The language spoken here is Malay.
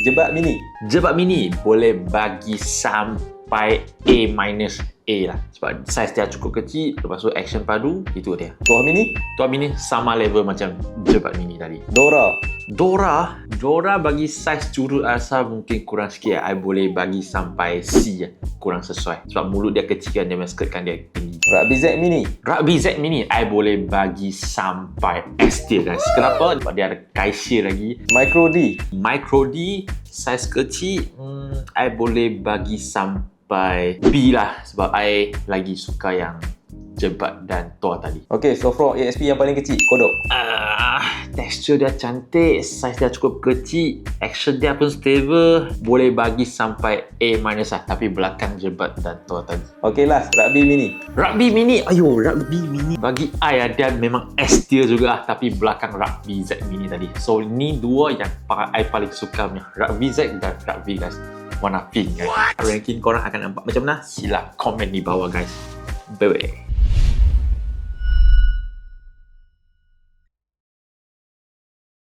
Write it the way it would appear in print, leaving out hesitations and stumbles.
Jebat mini. Jebat mini boleh bagi sampai A- A lah. Sebab saiz dia cukup kecil, lepas tu action padu, itu dia. Tuah mini. Tuah mini sama level macam jebat mini tadi. Dora bagi saiz curut asa mungkin kurang sikit. I boleh bagi sampai C lah. Kurang sesuai. Sebab mulut dia kecil kan, dia skirt kan dia tinggi. Rugby Z mini. Rugby Z mini, I boleh bagi sampai S tier guys. Kenapa? Sebab dia ada Kaisha lagi. Micro D, saiz kecil, I boleh bagi sampai B lah. Sebab I lagi suka yang jebat dan toa tadi. Okey, Sofro ASP yang paling kecil, kodok. Tekstur dia cantik, saiz dia cukup kecil, action dia pun stable, boleh bagi sampai A- lah, tapi belakang jebat dan toa tadi. Okey, last, Rugby mini. Rugby mini bagi I dia memang S tier juga tapi belakang Rugby Z mini tadi. So ni dua yang I paling suka punya, Rugby Z dan Rugby guys. Warna pink guys. Ranking korang akan nampak macam mana? Sila komen di bawah guys. Bye.